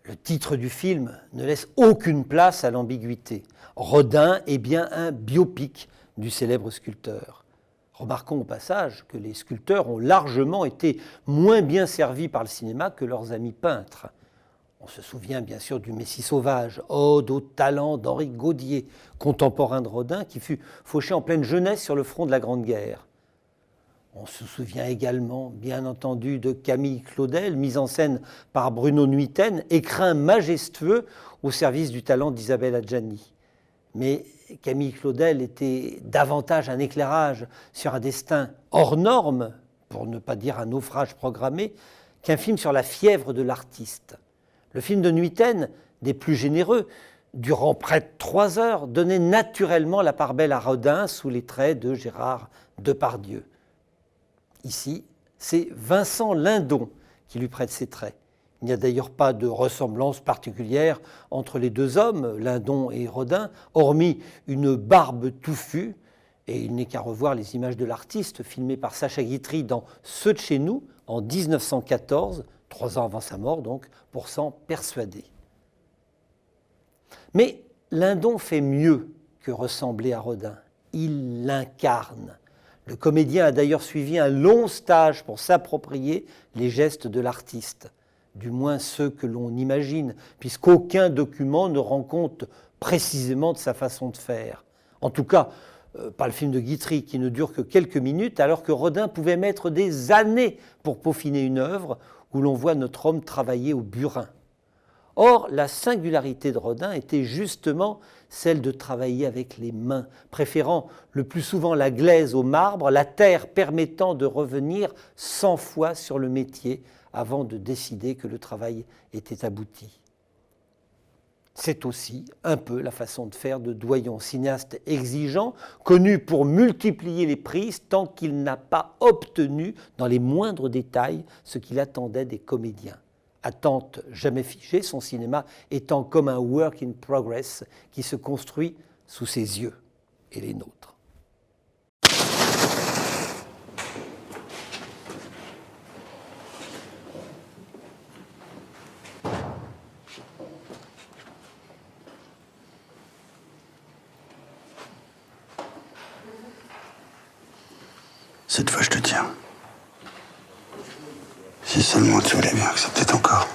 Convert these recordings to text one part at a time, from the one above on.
Le titre du film ne laisse aucune place à l'ambiguïté. Rodin est bien un biopic du célèbre sculpteur. Remarquons au passage que les sculpteurs ont largement été moins bien servis par le cinéma que leurs amis peintres. On se souvient bien sûr du Messie sauvage, ode au talent d'Henri Gaudier, contemporain de Rodin, qui fut fauché en pleine jeunesse sur le front de la Grande Guerre. On se souvient également, bien entendu, de Camille Claudel, mise en scène par Bruno Nuiten, écrin majestueux au service du talent d'Isabelle Adjani. Mais Camille Claudel était davantage un éclairage sur un destin hors norme, pour ne pas dire un naufrage programmé, qu'un film sur la fièvre de l'artiste. Le film de Nuiten, des plus généreux, durant près de 3 heures, donnait naturellement la part belle à Rodin sous les traits de Gérard Depardieu. Ici, c'est Vincent Lindon qui lui prête ses traits. Il n'y a d'ailleurs pas de ressemblance particulière entre les deux hommes, Lindon et Rodin, hormis une barbe touffue, et il n'est qu'à revoir les images de l'artiste filmées par Sacha Guitry dans Ceux de chez nous en 1914, 3 ans avant sa mort donc, pour s'en persuader. Mais Lindon fait mieux que ressembler à Rodin. Il l'incarne. Le comédien a d'ailleurs suivi un long stage pour s'approprier les gestes de l'artiste, du moins ceux que l'on imagine, puisqu'aucun document ne rend compte précisément de sa façon de faire. En tout cas, pas le film de Guitry, qui ne dure que quelques minutes, alors que Rodin pouvait mettre des années pour peaufiner une œuvre où l'on voit notre homme travailler au burin. Or, la singularité de Rodin était justement celle de travailler avec les mains, préférant le plus souvent la glaise au marbre, la terre permettant de revenir 100 fois sur le métier avant de décider que le travail était abouti. C'est aussi un peu la façon de faire de Doyon, cinéaste exigeant, connu pour multiplier les prises tant qu'il n'a pas obtenu dans les moindres détails ce qu'il attendait des comédiens. Attente jamais figée, son cinéma étant comme un work in progress qui se construit sous ses yeux et les nôtres. Cette fois, je te tiens. Si seulement tu voulais bien accepter encore.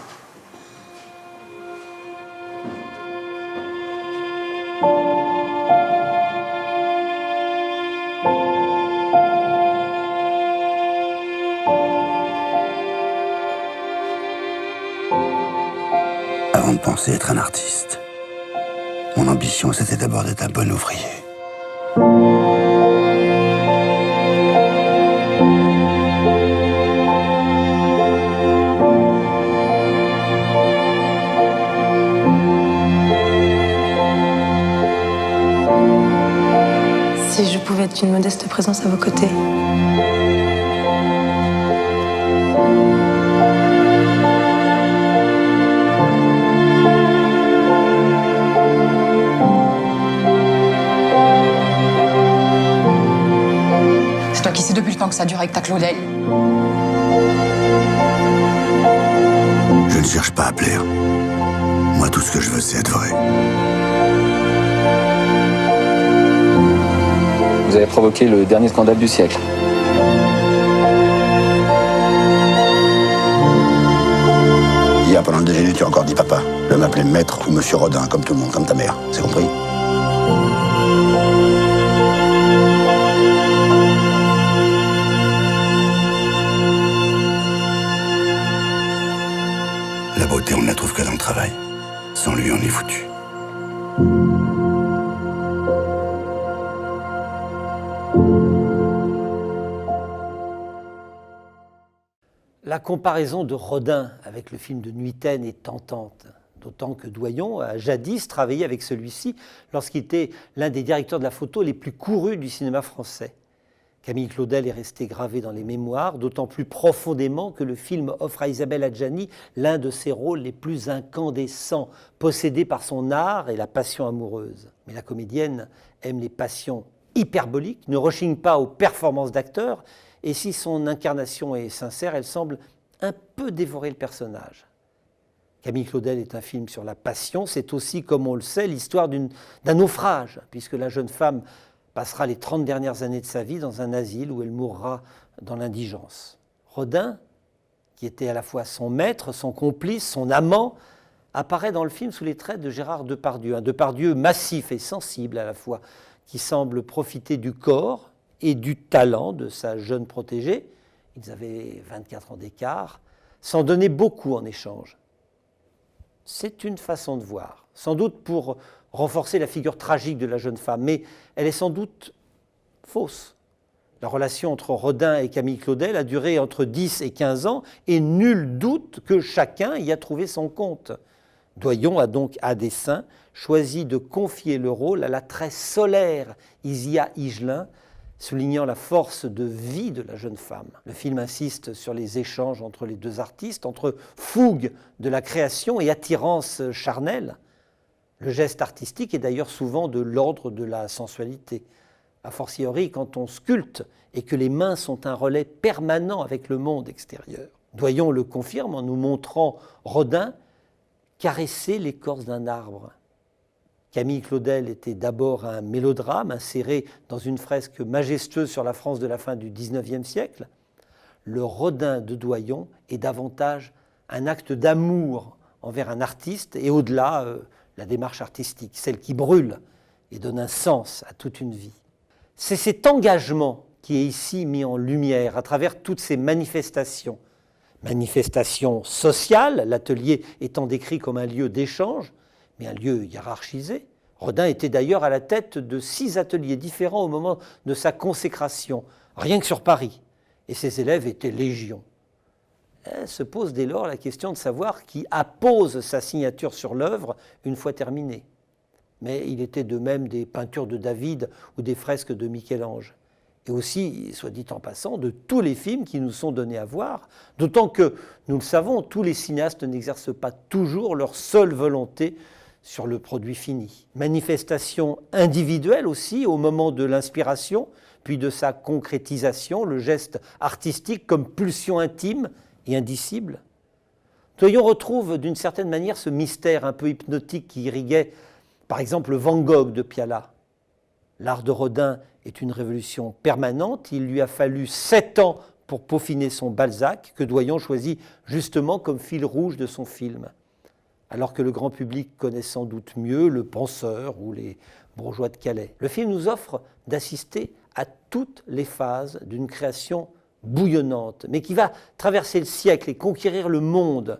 Avant de penser être un artiste, mon ambition, c'était d'abord d'être un bon ouvrier. Si je pouvais être une modeste présence à vos côtés. C'est toi qui sais depuis le temps que ça dure avec ta Claudel. Je ne cherche pas à plaire. Moi, tout ce que je veux, c'est être vrai. Vous avez provoqué le dernier scandale du siècle. Hier, pendant le déjeuner, tu as encore dit papa. Je vais m'appeler maître ou monsieur Rodin, comme tout le monde, comme ta mère. C'est compris? La beauté, on ne la trouve que dans le travail. Sans lui, on est foutu. La comparaison de Rodin avec le film de Nuiten est tentante, d'autant que Doyon a jadis travaillé avec celui-ci lorsqu'il était l'un des directeurs de la photo les plus courus du cinéma français. Camille Claudel est resté gravé dans les mémoires, d'autant plus profondément que le film offre à Isabelle Adjani l'un de ses rôles les plus incandescents, possédé par son art et la passion amoureuse. Mais la comédienne aime les passions hyperboliques, ne rechigne pas aux performances d'acteurs, et si son incarnation est sincère, elle semble un peu dévorer le personnage. Camille Claudel est un film sur la passion, c'est aussi, comme on le sait, l'histoire d'un naufrage, puisque la jeune femme passera les 30 dernières années de sa vie dans un asile où elle mourra dans l'indigence. Rodin, qui était à la fois son maître, son complice, son amant, apparaît dans le film sous les traits de Gérard Depardieu, un Depardieu massif et sensible à la fois, qui semble profiter du corps et du talent de sa jeune protégée, ils avaient 24 ans d'écart, sans donner beaucoup en échange. C'est une façon de voir, sans doute pour renforcer la figure tragique de la jeune femme, mais elle est sans doute fausse. La relation entre Rodin et Camille Claudel a duré entre 10 et 15 ans et nul doute que chacun y a trouvé son compte. Doyon a donc à dessein choisi de confier le rôle à la très solaire Isia Higelin, soulignant la force de vie de la jeune femme. Le film insiste sur les échanges entre les deux artistes, entre fougue de la création et attirance charnelle. Le geste artistique est d'ailleurs souvent de l'ordre de la sensualité, a fortiori quand on sculpte et que les mains sont un relais permanent avec le monde extérieur. Doyon le confirme en nous montrant Rodin caresser l'écorce d'un arbre. Camille Claudel était d'abord un mélodrame inséré dans une fresque majestueuse sur la France de la fin du XIXe siècle. Le Rodin de Doyon est davantage un acte d'amour envers un artiste et au-delà, la démarche artistique, celle qui brûle et donne un sens à toute une vie. C'est cet engagement qui est ici mis en lumière à travers toutes ces manifestations. Manifestations sociales, l'atelier étant décrit comme un lieu d'échange, mais un lieu hiérarchisé. Rodin était d'ailleurs à la tête de 6 ateliers différents au moment de sa consécration, rien que sur Paris, et ses élèves étaient légion. Se pose dès lors la question de savoir qui appose sa signature sur l'œuvre une fois terminée. Mais il était de même des peintures de David ou des fresques de Michel-Ange. Et aussi, soit dit en passant, de tous les films qui nous sont donnés à voir, d'autant que, nous le savons, tous les cinéastes n'exercent pas toujours leur seule volonté sur le produit fini. Manifestation individuelle aussi au moment de l'inspiration, puis de sa concrétisation, le geste artistique comme pulsion intime et indicible. Doyon retrouve d'une certaine manière ce mystère un peu hypnotique qui irriguait par exemple le Van Gogh de Piala. L'art de Rodin est une révolution permanente, il lui a fallu 7 ans pour peaufiner son Balzac, que Doyon choisit justement comme fil rouge de son film. Alors que le grand public connaît sans doute mieux le penseur ou les bourgeois de Calais. Le film nous offre d'assister à toutes les phases d'une création bouillonnante, mais qui va traverser le siècle et conquérir le monde,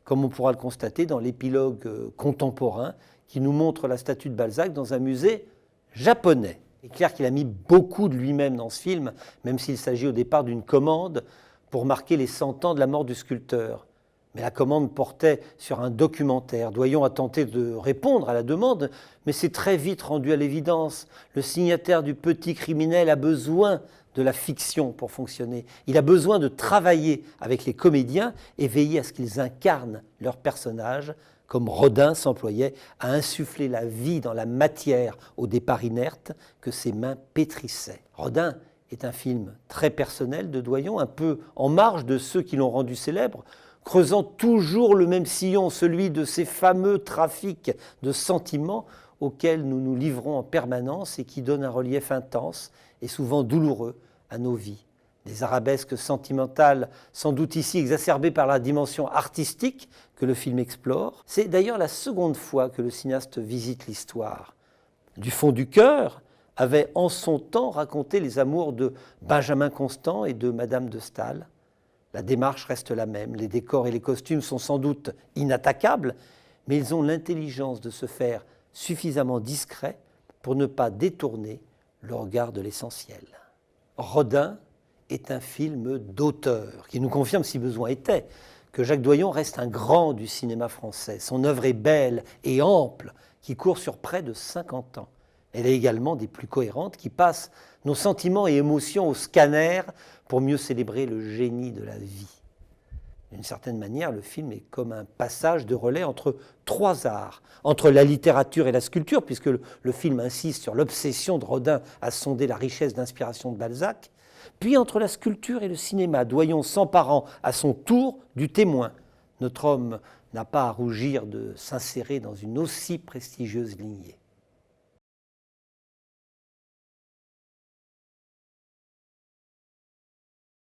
comme on pourra le constater dans l'épilogue contemporain qui nous montre la statue de Balzac dans un musée japonais. Il est clair qu'il a mis beaucoup de lui-même dans ce film, même s'il s'agit au départ d'une commande pour marquer les 100 ans de la mort du sculpteur. Mais la commande portait sur un documentaire. Doyon a tenté de répondre à la demande, mais c'est très vite rendu à l'évidence. Le signataire du Petit Criminel a besoin de la fiction pour fonctionner. Il a besoin de travailler avec les comédiens et veiller à ce qu'ils incarnent leurs personnages, comme Rodin s'employait à insuffler la vie dans la matière au départ inerte que ses mains pétrissaient. Rodin est un film très personnel de Doyon, un peu en marge de ceux qui l'ont rendu célèbre, creusant toujours le même sillon, celui de ces fameux trafics de sentiments auxquels nous nous livrons en permanence et qui donnent un relief intense et souvent douloureux à nos vies. Des arabesques sentimentales, sans doute ici exacerbées par la dimension artistique que le film explore. C'est d'ailleurs la seconde fois que le cinéaste visite l'histoire. Du fond du cœur avait en son temps raconté les amours de Benjamin Constant et de Madame de Staël. La démarche reste la même, les décors et les costumes sont sans doute inattaquables, mais ils ont l'intelligence de se faire suffisamment discrets pour ne pas détourner le regard de l'essentiel. Rodin est un film d'auteur, qui nous confirme, si besoin était, que Jacques Doyon reste un grand du cinéma français. Son œuvre est belle et ample, qui court sur près de 50 ans. Elle est également des plus cohérentes, qui passe nos sentiments et émotions au scanner pour mieux célébrer le génie de la vie. D'une certaine manière, le film est comme un passage de relais entre 3 arts, entre la littérature et la sculpture, puisque le film insiste sur l'obsession de Rodin à sonder la richesse d'inspiration de Balzac, puis entre la sculpture et le cinéma, Doyon s'emparant à son tour du témoin, notre homme n'a pas à rougir de s'insérer dans une aussi prestigieuse lignée.